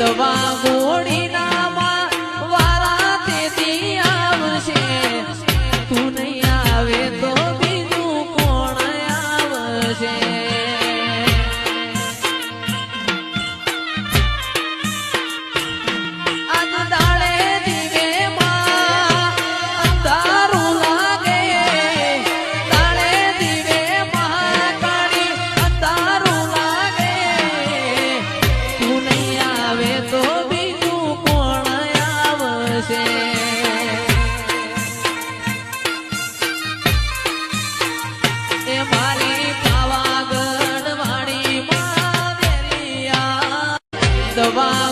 દવા ગોળી નામાં વારા તેથી આવશે તું નહીં આવે તો બીજું કોણ આવશે આજ દાડે દીવેમાં અંધારું લાગે દાડે દીવેમાં કાળી અંધારું લાગે તું નહીં આવે તો બીજું કોણ આવશે એ મારી પાવાગઢ વાળી માં વેલિયા દવા